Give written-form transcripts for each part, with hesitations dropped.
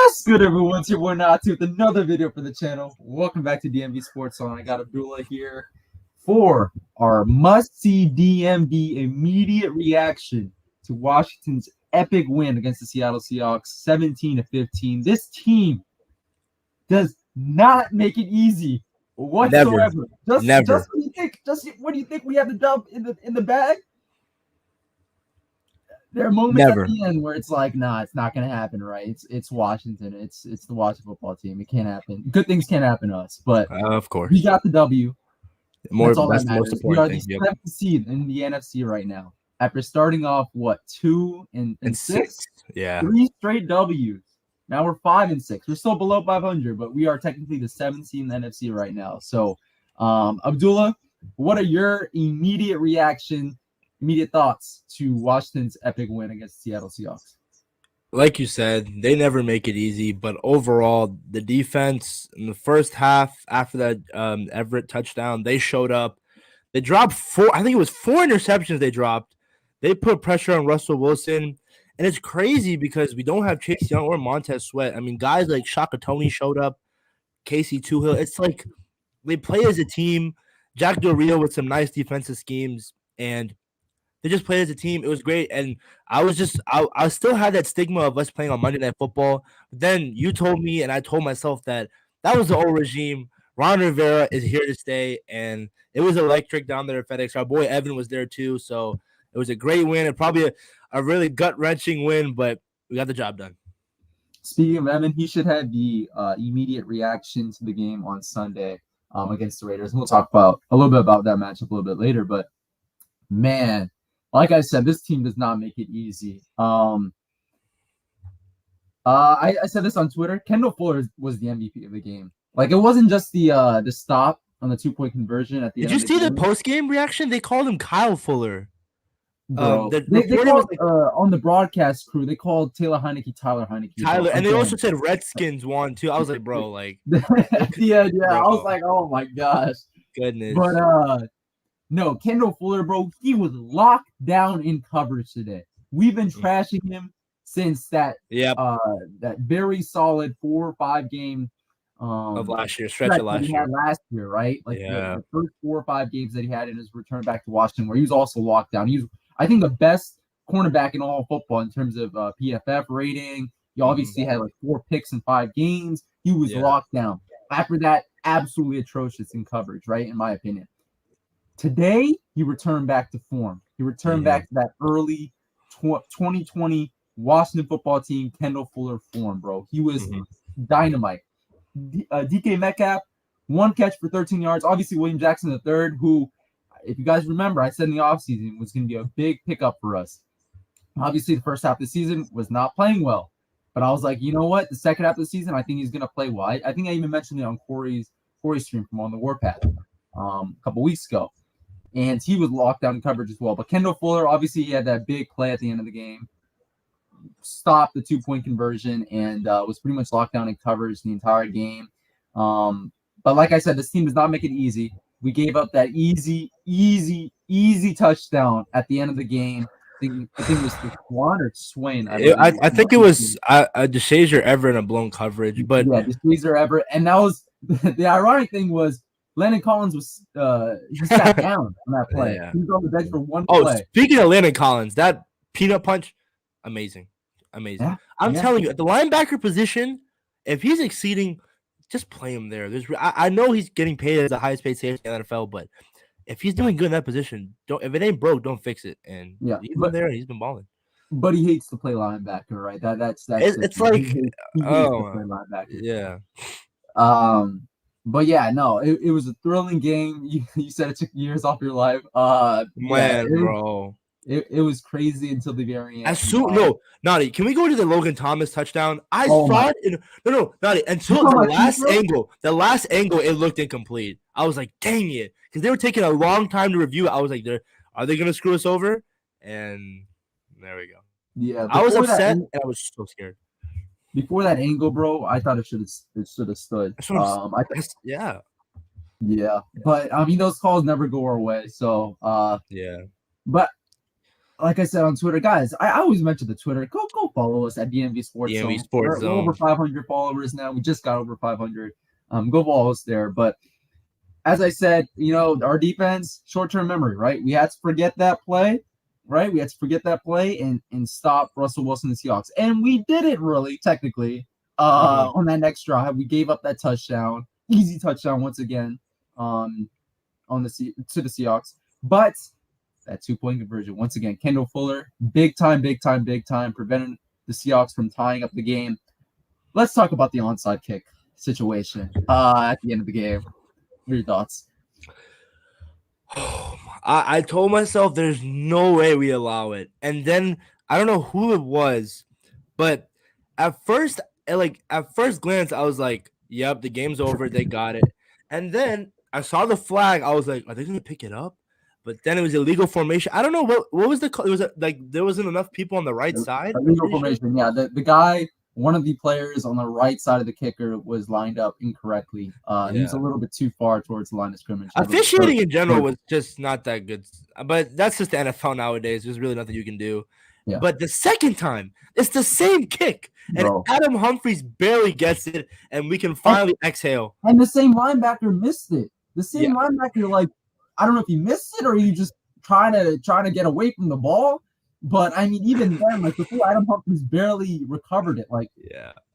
What's good, everyone? It's your boy Natsu with another video for the channel. Welcome back to DMV Sports Zone. I got Abdullah here for our must-see DMV immediate reaction to Washington's epic win against the Seattle Seahawks, 17-15. This team does not make it easy whatsoever. Never. Just what do you think? What do you think we have the dub in the bag? There are moments at the end where it's like, nah, it's not gonna happen, right? It's Washington. It's the Washington football team. It can't happen. Good things can't happen to us, but of course we got the W. That's all that matters. We are the seventh seed in the NFC right now. After starting off 2 and 6, yeah, 3 straight W's. Now we're 5 and 6. We're still below 500, but we are technically the 7th seed in the NFC right now. So, Abdullah, what are your immediate thoughts to Washington's epic win against the Seattle Seahawks? Like you said, they never make it easy, but overall, the defense in the first half after that Everett touchdown, they showed up. They dropped 4 interceptions they dropped. They put pressure on Russell Wilson, and it's crazy because we don't have Chase Young or Montez Sweat. I mean, guys like Shaka Toney showed up, Casey Toohill. It's like they play as a team. Jack Del Rio with some nice defensive schemes, and they just played as a team. It was great. And I still had that stigma of us playing on Monday Night Football. But then you told me, and I told myself that was the old regime. Ron Rivera is here to stay. And it was electric down there at FedEx. Our boy Evan was there too. So it was a great win and probably a really gut-wrenching win, but we got the job done. Speaking of Evan, he should have the immediate reaction to the game on Sunday against the Raiders. And we'll talk about a little bit about that matchup a little bit later. But, man, like I said, this team does not make it easy. I said this on Twitter. Kendall Fuller was the MVP of the game. Like, it wasn't just the stop on the 2-point conversion at the end. Did you see the post-game reaction? They called him Kyle Fuller. Bro, they called, on the broadcast crew, they called Taylor Heineke Tyler Heineke. And they also said Redskins won too. I was like, bro, like yeah. Bro. I was like, oh my gosh. Goodness. But no, Kendall Fuller, bro, he was locked down in coverage today. We've been trashing him since that very solid 4 or 5 game of last year, stretch of last year. Had last year, right? Like the first 4 or 5 games that he had in his return back to Washington, where he was also locked down. He was, I think, the best cornerback in all of football in terms of PFF rating. He obviously had like 4 picks in 5 games. He was locked down. After that, absolutely atrocious in coverage, right? In my opinion. Today, he returned back to form. He returned back to that early 2020 Washington football team, Kendall Fuller form, bro. He was dynamite. DK Metcalf, 1 catch for 13 yards. Obviously, William Jackson III, who, if you guys remember, I said in the offseason was going to be a big pickup for us. Obviously, the first half of the season was not playing well. But I was like, you know what? The second half of the season, I think he's going to play well. I think I even mentioned it on Corey's stream from On the Warpath a couple weeks ago. And he was locked down in coverage as well. But Kendall Fuller, obviously, he had that big play at the end of the game. Stopped the 2-point conversion and was pretty much locked down in coverage the entire game. But like I said, this team does not make it easy. We gave up that easy touchdown at the end of the game. I think it was the Swan or Swain. I think it was DeShazier Everett in a blown coverage. But yeah, DeShazier Everett. And that was the ironic thing was Landon Collins was he sat down on that play. He was on the bench for 1 play. Speaking of Landon Collins, that peanut punch, amazing. Yeah, I'm telling you, at the linebacker position, if he's exceeding, just play him there. I know he's getting paid as the highest paid safety in the NFL, but if he's doing good in that position, if it ain't broke, don't fix it. And he's been there, and he's been balling. But he hates to play linebacker, right? That's it's like he hates to play linebacker. Yeah. But yeah, no, it was a thrilling game. You said it took years off your life. Bro. It was crazy until the very end. Naughty, can we go to the Logan Thomas touchdown? I saw it Naughty, until the last angle, it looked incomplete. I was like, dang it. Because they were taking a long time to review it. I was like, are they going to screw us over? And there we go. Yeah. I was upset and I was so scared. Before that angle, bro, I thought it should have stood. Yeah. Yeah. But, I mean, those calls never go our way. So, yeah. But like I said on Twitter, guys, I always mention the Twitter. Go follow us at DMV Sports DMV Zone. Sports We're over Zone. 500 followers now. We just got over 500. Go follow us there. But as I said, our defense, short-term memory, right? We had to forget that play, right? We had to forget that play and stop Russell Wilson and the Seahawks. And we did it really, technically, on that next drive. We gave up that touchdown, easy touchdown once again, to the Seahawks. But that 2-point conversion, once again, Kendall Fuller, big time, preventing the Seahawks from tying up the game. Let's talk about the onside kick situation at the end of the game. What are your thoughts? I told myself there's no way we allow it. And then I don't know who it was, but at first glance, I was like, yep, the game's over. They got it. And then I saw the flag. I was like, are they going to pick it up? But then it was illegal formation. I don't know what was the call. It was like there wasn't enough people on the right side. Illegal formation. Yeah, the guy, one of the players on the right side of the kicker was lined up incorrectly. He was a little bit too far towards the line of scrimmage. Officiating in general was just not that good. But that's just the NFL nowadays. There's really nothing you can do. Yeah. But the second time, it's the same kick. And Adam Humphries barely gets it, and we can finally exhale. And the same linebacker missed it. The same linebacker, like, I don't know if he missed it or he just trying to get away from the ball. But I mean, even then, like before Adam Humphries barely recovered it. Like,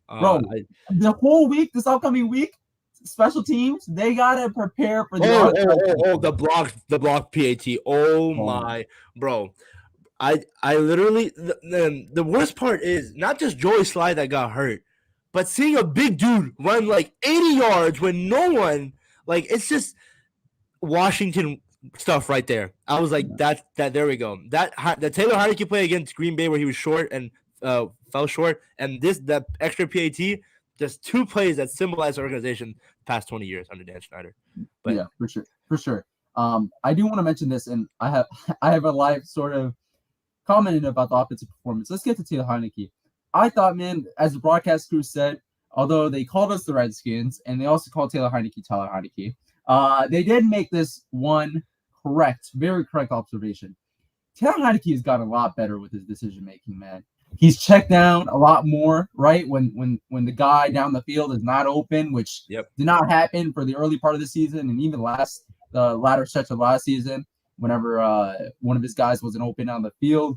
the whole week, this upcoming week, special teams, they gotta prepare for the block PAT. My bro. I literally the worst part is not just Joey Sly that got hurt, but seeing a big dude run like 80 yards when no one, like, it's just Washington stuff right there. I was like, that there we go. That Taylor Heineke play against Green Bay where he was short and fell short, and that extra PAT, just two plays that symbolize the organization the past 20 years under Dan Snyder. But yeah, for sure. I do want to mention this, and I have a live sort of commenting about the offensive performance. Let's get to Taylor Heineke. I thought, man, as the broadcast crew said, although they called us the Redskins and they also called Taylor Heineke, they did make this one very correct observation. Taylor Heineke has gotten a lot better with his decision making, man. He's checked down a lot more, right? When the guy down the field is not open, which did not happen for the early part of the season, and even the latter stretch of last season, whenever one of his guys wasn't open on the field.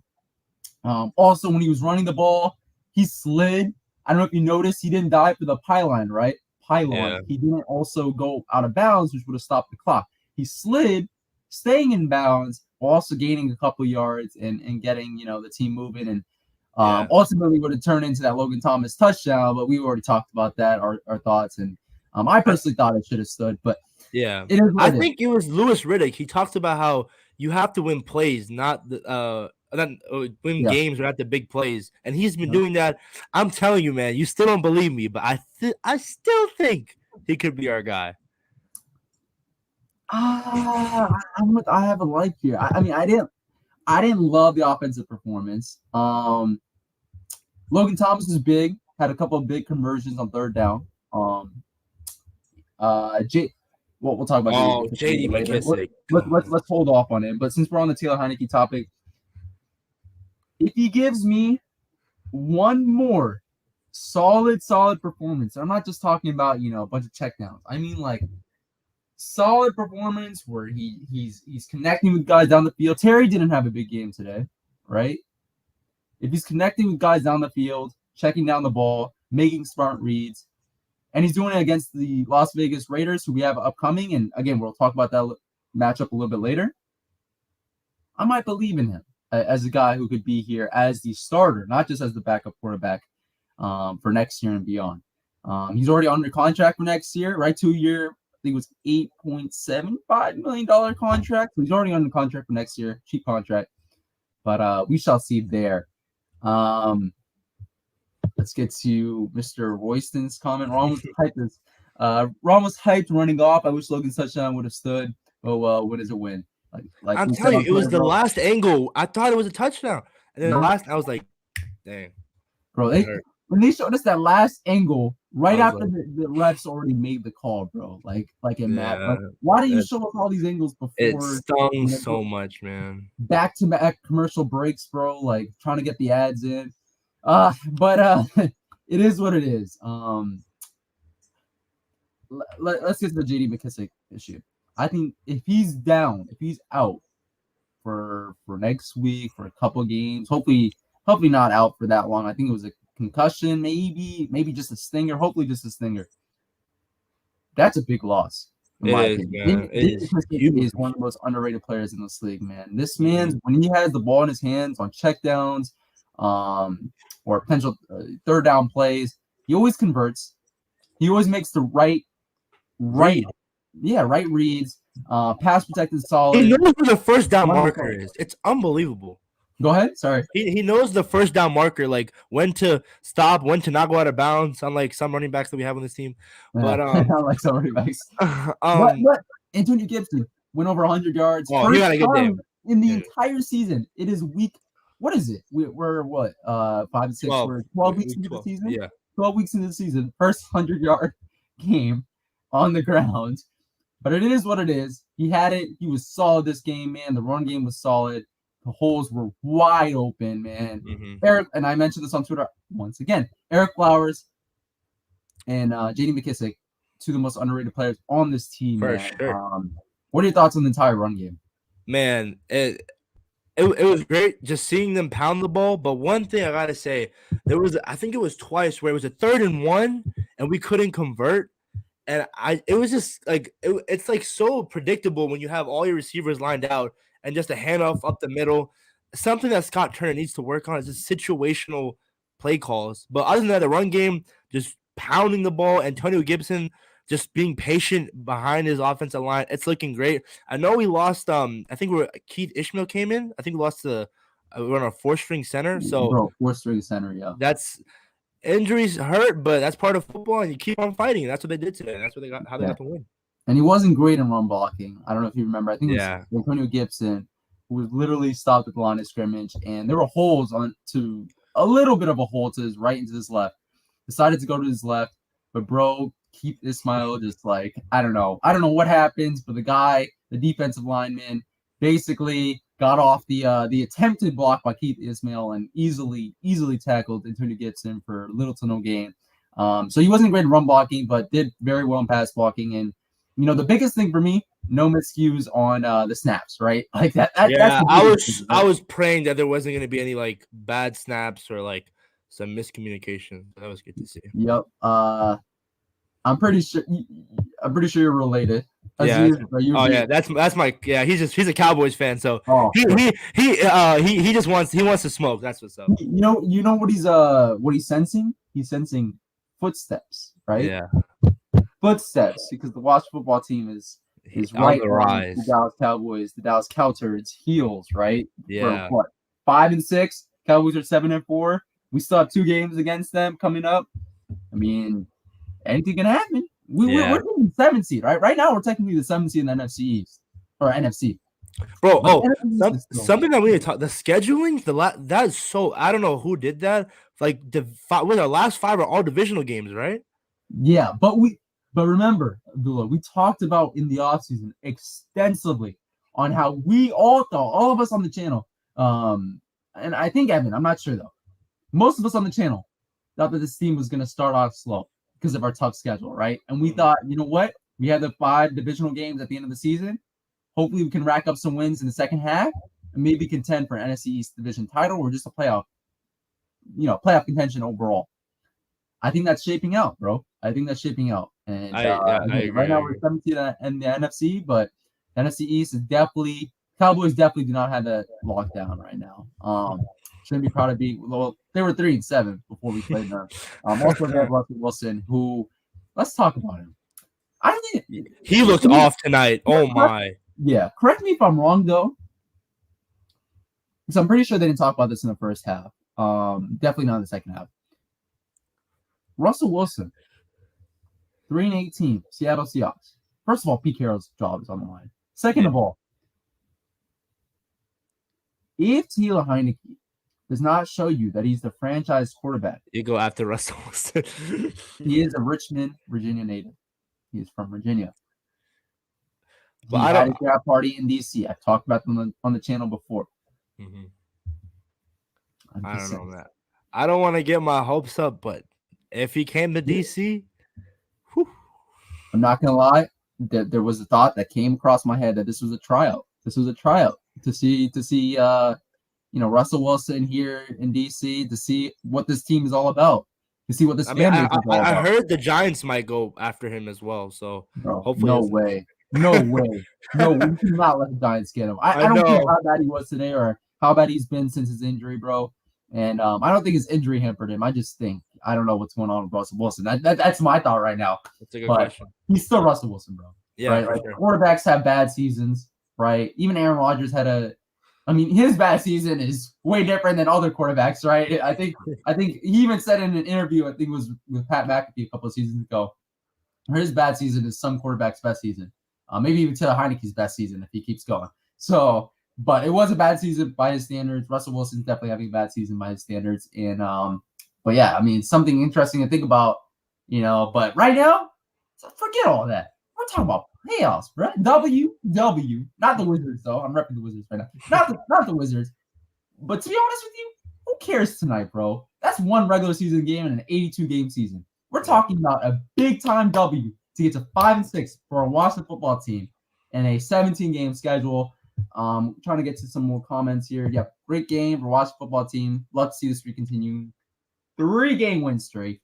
Also, when he was running the ball, he slid. I don't know if you noticed, he didn't dive for the pylon, right? Yeah. He didn't also go out of bounds, which would have stopped the clock. He slid, staying in bounds, also gaining a couple yards and getting, the team moving, and ultimately would have turned into that Logan Thomas touchdown. But we already talked about that, our thoughts, and I personally thought it should have stood, but yeah, I think it was Louis Riddick. He talked about how you have to win plays, not win games or not the big plays, and he's been doing that. I'm telling you, man, you still don't believe me, but I still think he could be our guy. I have a life here. I mean, I didn't love the offensive performance. Logan Thomas was big, had a couple of big conversions on third down. We'll talk about J.D. McKissick. Let's hold off on him. But since we're on the Taylor Heineke topic, if he gives me one more solid performance, I'm not just talking about a bunch of checkdowns. I mean, like, solid performance where he's connecting with guys down the field. Terry didn't have a big game today, right? If he's connecting with guys down the field, checking down the ball, making smart reads, and he's doing it against the Las Vegas Raiders, who we have upcoming, and again, we'll talk about that matchup a little bit later, I might believe in him as a guy who could be here as the starter, not just as the backup quarterback for next year and beyond. He's already under contract for next year, right? 2-year, I think it was $8.75 million contract. So he's already under contract for next year, cheap contract. But we shall see there. Let's get to Mr. Royston's comment. Ron was hyped running off. I wish Logan's touchdown would have stood. But what does it win? Like I'm telling you, it was the last angle. I thought it was a touchdown. And then the last, I was like, dang. Bro, when they showed us that last angle right after the refs already made the call, bro. Like it mattered. Like, why didn't you show us all these angles before? It stung so much, man. Back to back commercial breaks, bro. Like trying to get the ads in. But it is what it is. Let's get to the JD McKissic issue. I think if he's out for next week for a couple games, hopefully not out for that long. I think it was a concussion, maybe just a stinger. Hopefully just a stinger. That's a big loss. He's one of the most underrated players in this league, man. This man's when he has the ball in his hands on checkdowns, or potential third down plays, he always converts. He always makes the right reads. Pass protected solid. He knows who the first down marker is. It's unbelievable. Go ahead. Sorry. He knows the first down marker, like when to stop, when to not go out of bounds, unlike some running backs that we have on this team. But like some running backs. But Antonio Gibson went over 100 yards. Oh, he got a good game in the entire season. It is week. What is it? We're what? 5 and 6. We're 12 weeks into the season. Yeah, 12 weeks into the season. First 100-yard game on the ground. But it is what it is. He had it. He was solid this game, man. The run game was solid. The holes were wide open, man. Eric, and I mentioned this on Twitter once again. Eric Flowers and JD McKissic, two of the most underrated players on this team. For man. sure. What are your thoughts on the entire run game? Man, it was great just seeing them pound the ball. But one thing I gotta say, I think it was twice where it was a 3rd and 1 and we couldn't convert. And it was just like it's like so predictable when you have all your receivers lined out and just a handoff up the middle. Something that Scott Turner needs to work on is just situational play calls. But other than that, the run game, just pounding the ball, Antonio Gibson just being patient behind his offensive line. It's looking great. I know we lost. I think Keith Ishmael came in. I think we lost we're on a 4th-string center. So 4th-string center, yeah. That's injuries hurt, but that's part of football, and you keep on fighting. That's what they did today. That's what they got. How they got the win. And he wasn't great in run blocking. I don't know if you remember. I think it was Antonio Gibson who was literally stopped at the line of scrimmage, and there were holes to a little bit of a hole to his right and to his left. Decided to go to his left, but bro, Keith Ismail just like I don't know what happens, but the defensive lineman, basically got off the attempted block by Keith Ismail and easily tackled Antonio Gibson for little to no gain. So he wasn't great in run blocking, but did very well in pass blocking. And the biggest thing for me, no miscues on the snaps, right? Like that. I was praying that there wasn't going to be any like bad snaps or like some miscommunication. That was good to see. Yep. I'm pretty sure you're related. Yeah. That's my He's a Cowboys fan, so he just wants to smoke. That's what's up. You know what he's sensing? He's sensing footsteps, right? Yeah. Footsteps, because the Washington football team is right on the rise. The Dallas Cowboys, the Dallas Cowturds heels, right? Yeah. For what? 5 and 6. Cowboys are 7 and 4. We still have 2 games against them coming up. I mean, anything can happen. We're in the 7th seed, right? Right now, we're technically the 7th seed in the NFC East or NFC. Bro, something that we need to talk. The scheduling, that is so. I don't know who did that. Like the last 5 are all divisional games, right? Yeah, but remember, Abdullah, we talked about in the offseason extensively on how we all thought, all of us on the channel, and I think Evan, I'm not sure though, most of us on the channel thought that this team was going to start off slow because of our tough schedule, right? And we thought, you know what? We had the 5 divisional games at the end of the season. Hopefully we can rack up some wins in the second half and maybe contend for an NFC East division title or just a playoff contention overall. I think that's shaping out, bro. I think that's shaping out. And I agree, right now we're 17 in the NFC, but the NFC East is Cowboys definitely do not have that lockdown right now. Shouldn't be proud of being. Well, they were 3 and 7 before we played them. Also, they have Russell Wilson, who let's talk about him. I think he looked off tonight. Oh my! Yeah, correct me if I'm wrong though, because I'm pretty sure they didn't talk about this in the first half. Definitely not in the second half. Russell Wilson, 3 and 18, Seattle Seahawks. First of all, Pete Carroll's job is on the line. Second of all, if Taylor Heineke does not show you that he's the franchise quarterback. You go after Russell Wilson. He is a Richmond, Virginia native. He is from Virginia. He But had a draft party in DC. I've talked about them on the channel before. Mm-hmm. I don't know, man. I don't want to get my hopes up, but if he came to DC, I'm not gonna lie. There was a thought that came across my head that this was a tryout. This was a tryout to see Russell Wilson here in DC, to see what this team is all about, to see what this fan base is all about. I heard the Giants might go after him as well. So hopefully, no way. No, we cannot let the Giants get him. I don't care how bad he was today or how bad he's been since his injury, bro. And I don't think his injury hampered him. I just think I don't know what's going on with Russell Wilson. That's my thought right now. That's a good question. He's still Russell Wilson, bro. Yeah, right. Like, sure. Quarterbacks have bad seasons, right? Even Aaron Rodgers had his bad season is way different than other quarterbacks, right? I think he even said in an interview, I think it was with Pat McAfee a couple of seasons ago, his bad season is some quarterback's best season. Maybe even Taylor Heineke's best season if he keeps going. So, but it was a bad season by his standards. Russell Wilson's definitely having a bad season by his standards. And but yeah, something interesting to think about, but right now, forget all that. We're talking about playoffs, bro. W, not the Wizards though. I'm repping the Wizards right now. Not the Wizards. But to be honest with you, who cares tonight, bro? That's one regular season game and an 82 game season. We're talking about a big time W to get to 5-6 for a Washington football team and a 17 game schedule. Trying to get to some more comments here. Yeah, great game for Washington football team. Love to see this streak continue. 3-game win streak.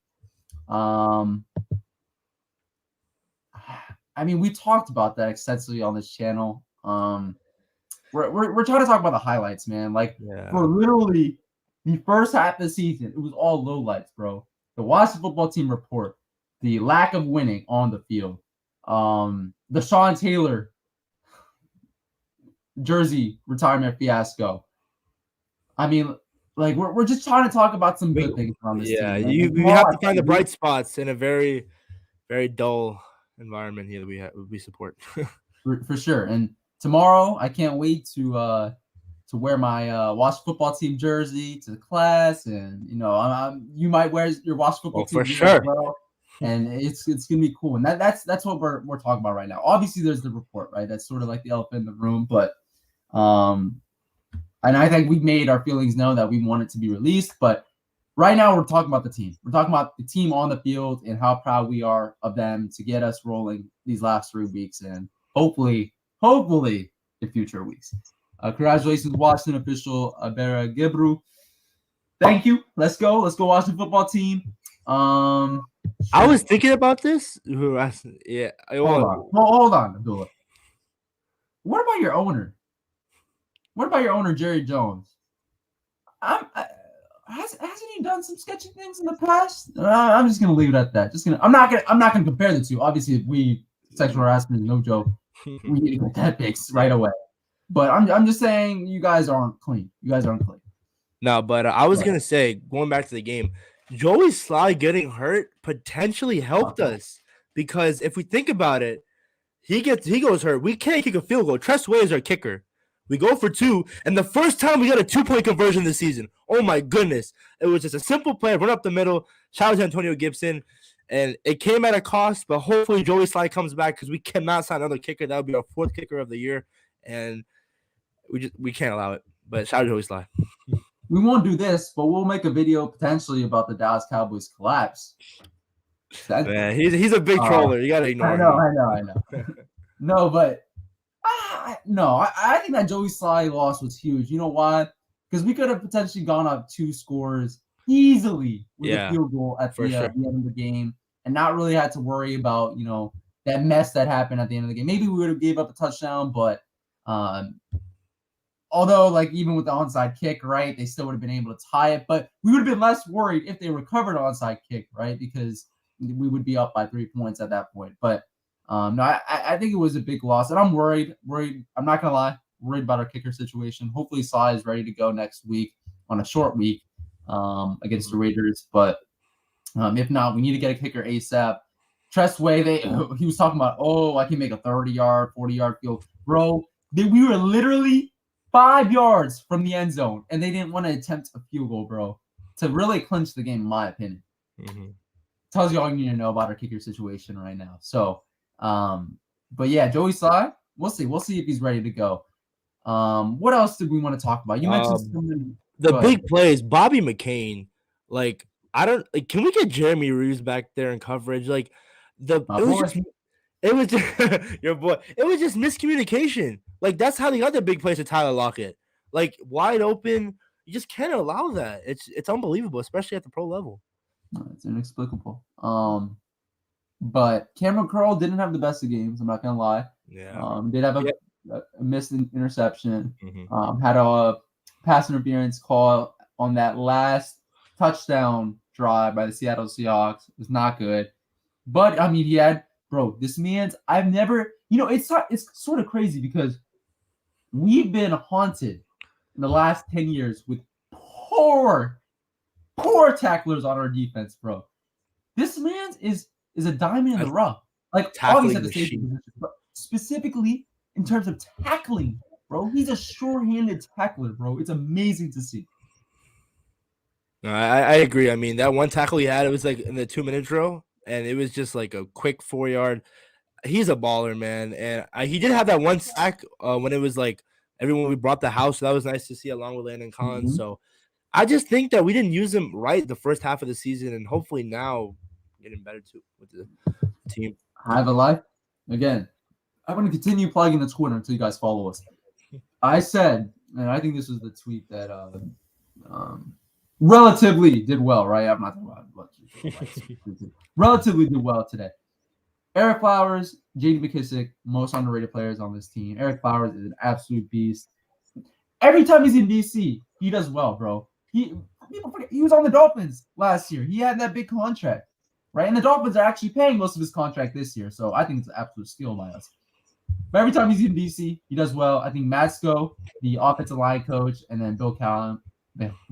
We talked about that extensively on this channel. We're trying to talk about the highlights, man. For literally the first half of the season, it was all lowlights, bro. The Washington football team report, the lack of winning on the field, the Sean Taylor jersey retirement fiasco. We're just trying to talk about some good things on this team. Yeah, you have to find the bright spots in a very, very dull environment here that we support. for sure. And tomorrow, I can't wait to wear my Washington football team jersey to the class, and you might wear your Washington football team for sure. as well. And it's gonna be cool. And that's what we're talking about right now. Obviously, there's the report, right? That's sort of like the elephant in the room, but and I think we've made our feelings known that we want it to be released. But right now, we're talking about the team. We're talking about the team on the field and how proud we are of them to get us rolling these last 3 weeks and hopefully in future weeks. Congratulations, Washington official Abera Gebru. Thank you. Let's go, Washington football team. I was thinking about this. Yeah. Hold on, Abdullah. What about your owner? Jerry Jones? Hasn't he done some sketchy things in the past? I'm just gonna leave it at that. I'm not gonna compare the two. Obviously, if sexual harassment is no joke, we need to get that fixed right away. But I'm just saying you guys aren't clean. No, but I was gonna say, going back to the game, Joey Sly getting hurt potentially helped us, because if we think about it, he goes hurt. We can't kick a field goal. Tress Way is our kicker. We go for 2, and the first time we got a 2-point conversion this season. Oh my goodness. It was just a simple play, run up the middle, shout out to Antonio Gibson, and it came at a cost, but hopefully Joey Sly comes back, because we cannot sign another kicker. That would be our 4th kicker of the year, and we can't allow it. But shout out to Joey Sly. We won't do this, but we'll make a video potentially about the Dallas Cowboys collapse. Man, he's a big troller. You gotta ignore him. I know. No, but I think that Joey Sly loss was huge. You know why? Because we could have potentially gone up 2 scores easily with a field goal at the end of the game, and not really had to worry about that mess that happened at the end of the game. Maybe we would have gave up a touchdown, but although even with the onside kick, right, they still would have been able to tie it. But we would have been less worried if they recovered an onside kick, right, because we would be up by 3 points at that point. But no, I think it was a big loss, and I'm worried. I'm not gonna lie, worried about our kicker situation. Hopefully, Sly is ready to go next week on a short week against the Raiders. But if not, we need to get a kicker ASAP. Tress Way, he was talking about, I can make a 30-yard, 40-yard field, bro. We were literally 5 yards from the end zone, and they didn't want to attempt a field goal, bro, to really clinch the game, in my opinion. Tells you all you need to know about our kicker situation right now. So, but yeah, Joey Slye, we'll see. We'll see if he's ready to go. What else did we want to talk about? You mentioned the big plays. Bobby McCain, like can we get Jeremy Reeves back there in coverage? Like it was just your boy. It was just miscommunication. Like that's how the other big plays to Tyler Lockett. Like wide open. You just can't allow that. It's unbelievable, especially at the pro level. It's inexplicable. But Cameron Curl didn't have the best of games. I'm not gonna lie. Yeah. Did have a missed interception. Had a pass interference call on that last touchdown drive by the Seattle Seahawks. It was not good. But I mean, he had this man's. I've never. It's sort of crazy because we've been haunted in the last 10 years with poor tacklers on our defense, bro. This man is a diamond in the rough. Like always at the safety position, but specifically in terms of tackling, bro. He's a sure-handed tackler, bro. It's amazing to see. No, I agree. I mean, that one tackle he had, it was like in the 2-minute drill, and it was just like a quick 4-yard. He's a baller, man. And he did have that one sack when it was like everyone we brought the house. So that was nice to see along with Landon Collins. So I just think that we didn't use him right the first half of the season, and hopefully now getting better too with the team. I have a life. Again, I'm going to continue plugging the Twitter until you guys follow us. I said, and I think this was the tweet that relatively did well, right? I'm not talking about relatively did well today. Eric Flowers, J.D. McKissick, most underrated players on this team. Eric Flowers is an absolute beast. Every time he's in DC, he does well, bro. He was on the Dolphins last year. He had that big contract, right? And the Dolphins are actually paying most of his contract this year, so I think it's an absolute steal by us. But every time he's in DC, he does well. I think Matsko, the offensive line coach, and then Bill Callum,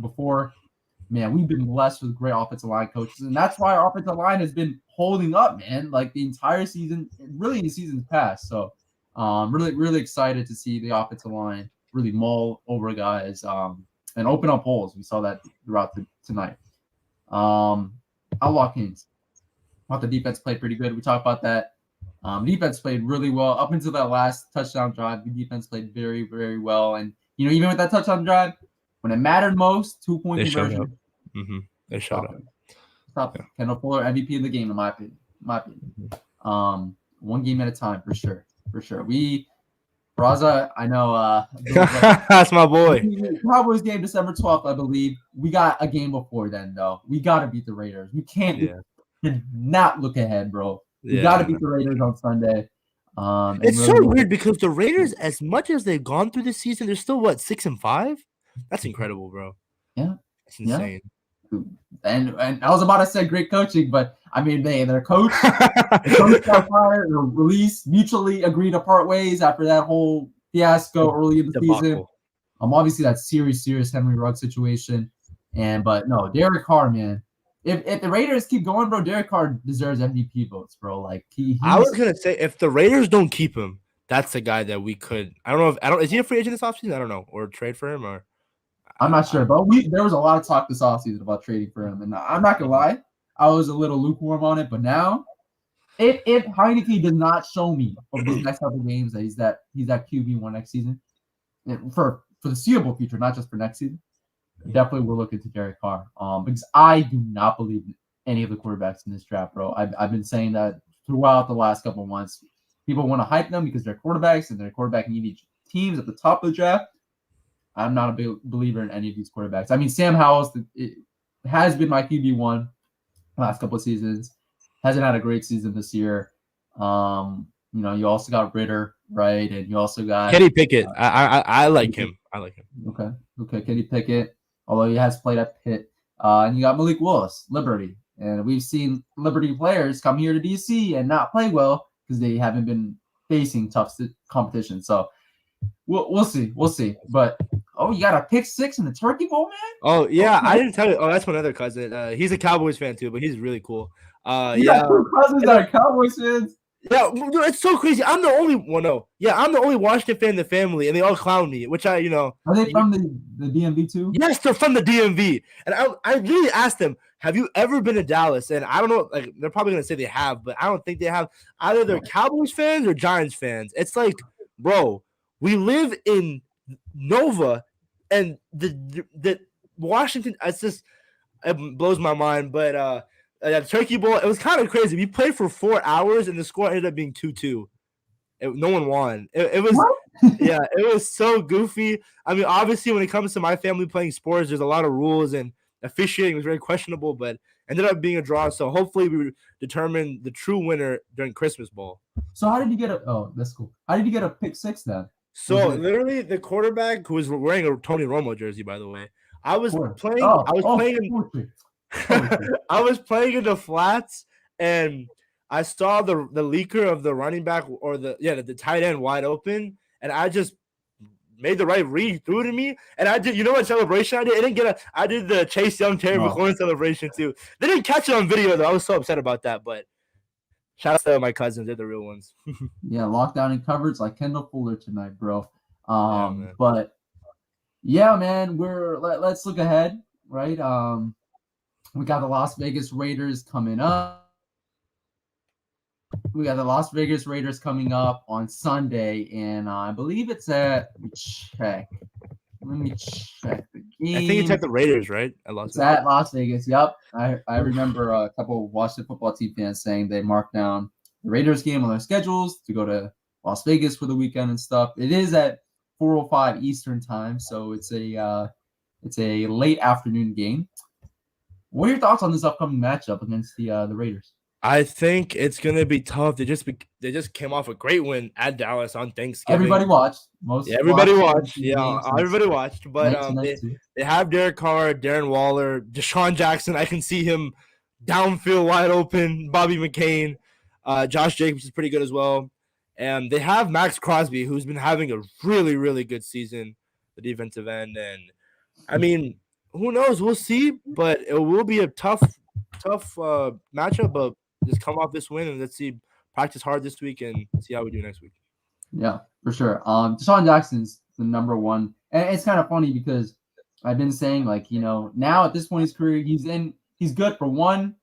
before, man, we've been blessed with great offensive line coaches, and that's why our offensive line has been holding up, man, like the entire season, really in the seasons past. So really, really excited to see the offensive line really maul over guys and open up holes. We saw that throughout tonight. Outlaw Kings. I thought the defense played pretty good. We talked about that. Defense played really well up until that last touchdown drive. The defense played very, very well. And, even with that touchdown drive, when it mattered most, 2-point conversion. They showed up. Stop. Kendall Fuller, MVP of the game, in my opinion. One game at a time, for sure. Raza, I know. That's my boy. Cowboys game December 12th, I believe. We got a game before then, though. We got to beat the Raiders. We can't not look ahead, bro. We got to beat the Raiders on Sunday. It's really so weird because the Raiders, as much as they've gone through this season, they're still, 6-5? That's incredible, bro. Yeah. It's insane. Yeah. And I was about to say great coaching, but I mean, their coach got fired or released, mutually agreed to part ways after that whole fiasco early in the season. Obviously that serious Henry Ruggs situation. But no, Derek Carr, man. If the Raiders keep going, bro, Derek Carr deserves MVP votes, bro. Like I was gonna say, if the Raiders don't keep him, that's the guy that we could. I don't know is he a free agent this offseason? I don't know, or trade for him, or I'm not sure. But there was a lot of talk this offseason about trading for him, and I'm not gonna lie, I was a little lukewarm on it. But now, if Heineke does not show me over these next couple games that he's that QB1 next season, for the foreseeable future, not just for next season. Definitely we're looking to Derek Carr. Because I do not believe in any of the quarterbacks in this draft, bro. I've been saying that throughout the last couple of months. People want to hype them because they're quarterbacks and they're quarterback needy teams at the top of the draft. I'm not a big believer in any of these quarterbacks. I mean, Sam Howell has been my QB1 last couple of seasons. Hasn't had a great season this year. You also got Ritter, right? And you also got Kenny Pickett. I like him. Okay, Kenny Pickett. Although he has played at Pitt. And you got Malik Willis, Liberty. And we've seen Liberty players come here to DC and not play well because they haven't been facing tough competition. So we'll see. But you got a pick 6 in the Turkey Bowl, man? Oh yeah, I didn't tell you. Oh, that's my other cousin. He's a Cowboys fan too, but he's really cool. You got two cousins that are Cowboys fans. Yeah, it's so crazy. I'm the only one. No, yeah, I'm the only Washington fan in the family, and they all clown me. Which Are they from the DMV too? Yes, they're from the DMV. And I really asked them, have you ever been to Dallas? And I don't know, like they're probably gonna say they have, but I don't think they have. Either they're Cowboys fans or Giants fans. It's like, bro, we live in Nova, and the Washington. It's just it blows my mind. But Turkey Bowl, it was kind of crazy. We played for 4 hours, and the score ended up being 2-2. No one won. It was yeah, it was so goofy. I mean, obviously, when it comes to my family playing sports, there's a lot of rules and officiating was very questionable, but ended up being a draw. So hopefully, we determine the true winner during Christmas Bowl. So how did you get a? Oh, that's cool. How did you get a pick six then? So literally, the quarterback who was wearing a Tony Romo jersey, by the way, I was playing. I was playing in the flats, and I saw the leaker of the running back or the tight end wide open, and I just made the right read, threw it to me, and I did. You know what celebration I did? I did the Chase Young Terry McLaurin celebration too. They didn't catch it on video though. I was so upset about that, but shout out to my cousins. They're the real ones. Yeah, lockdown and coverage like Kendall Fuller tonight, bro. But yeah, man, let's look ahead, right? We got the Las Vegas Raiders coming up. We got the Las Vegas Raiders coming up on Sunday, and I believe it's at. Let me check the game. I think it's at the Raiders, right? It's at Las Vegas. Yep. I remember a couple of Washington football team fans saying they marked down the Raiders game on their schedules to go to Las Vegas for the weekend and stuff. It is at 4:05 Eastern time, so it's a late afternoon game. What are your thoughts on this upcoming matchup against the Raiders? I think it's gonna be tough. They just came off a great win at Dallas on Thanksgiving. Everybody watched. Everybody watched. But they have Derek Carr, Darren Waller, Deshaun Jackson. I can see him downfield wide open. Bobby McCain, Josh Jacobs is pretty good as well, and they have Max Crosby, who's been having a really, really good season, the defensive end. And I mean, who knows? We'll see, but it will be a tough matchup. But just come off this win and let's see. Practice hard this week and see how we do next week. Yeah, for sure. Deshaun Jackson's the number one, and it's kind of funny because I've been saying now at this point in his career, he's good for one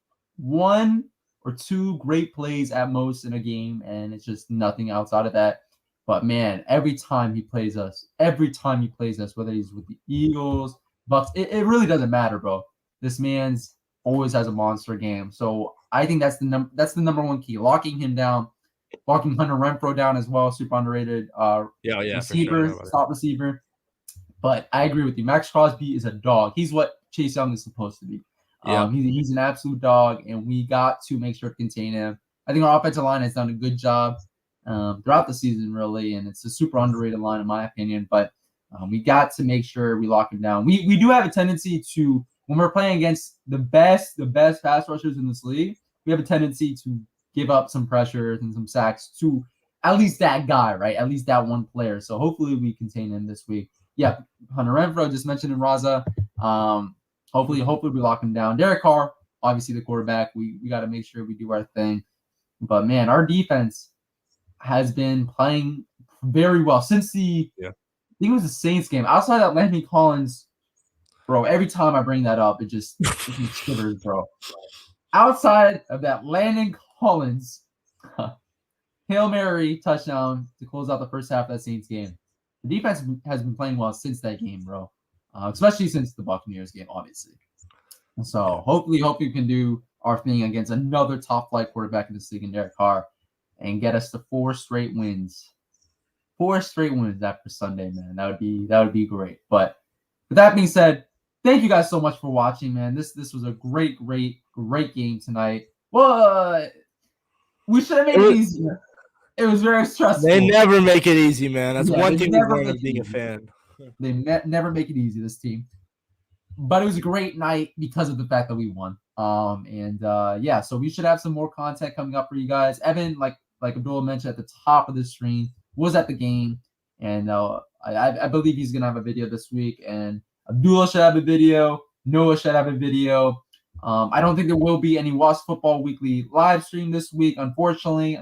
or two great plays at most in a game, and it's just nothing outside of that. But man, every time he plays us, whether he's with the Eagles, Bucks, it really doesn't matter, bro. This man's always has a monster game. So I think that's the number one key. Locking him down, locking Hunter Renfrow down as well. Super underrated receiver, for sure. top receiver. But I agree with you. Max Crosby is a dog. He's what Chase Young is supposed to be. He's an absolute dog, and we got to make sure to contain him. I think our offensive line has done a good job throughout the season, really, and it's a super underrated line in my opinion. But we got to make sure we lock him down. We do have a tendency to, when we're playing against the best pass rushers in this league, we have a tendency to give up some pressures and some sacks to at least that guy, right? At least that one player. So hopefully we contain him this week. Yeah, Hunter Renfrow, just mentioned in Raza. Hopefully we lock him down. Derek Carr, obviously the quarterback. We got to make sure we do our thing. But man, our defense has been playing very well since I think it was the Saints game. Outside that Landon Collins, bro, every time I bring that up, it just shivers, bro. Outside of that Landon Collins Hail Mary touchdown to close out the first half of that Saints game, the defense has been playing well since that game, bro. Especially since the Buccaneers game, obviously. So hopefully we can do our thing against another top flight quarterback in this league in Derek Carr and get us to 4 straight wins. 4 straight wins after Sunday, man. That would be great. But with that being said, thank you guys so much for watching, man. This was a great game tonight. Well, we should have made it easier. It was very stressful. They never make it easy, man. That's one thing we've learned of being a fan. They never make it easy, this team. But it was a great night because of the fact that we won. So we should have some more content coming up for you guys. Evan, like Abdullah mentioned at the top of the stream, was at the game. And I believe he's going to have a video this week. And Abdullah should have a video. Noah should have a video. I don't think there will be any Wasp Football Weekly live stream this week, unfortunately,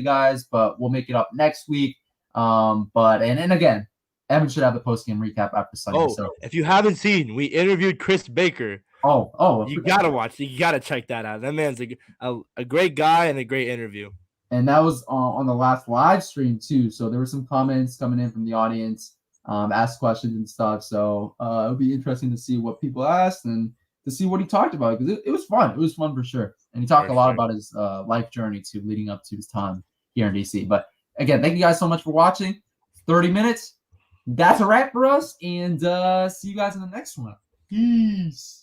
guys, but we'll make it up next week. And again, Evan should have the post game recap after Sunday. So if you haven't seen, we interviewed Chris Baker. You gotta watch. You gotta check that out. That man's a great guy and a great interview. And that was on the last live stream too. So there were some comments coming in from the audience, ask questions and stuff. So it'll be interesting to see what people asked and to see what he talked about, because it was fun. It was fun for sure. And he talked a lot about his life journey to leading up to his time here in DC. But again, thank you guys so much for watching. 30 minutes. That's a wrap for us. And see you guys in the next one. Peace.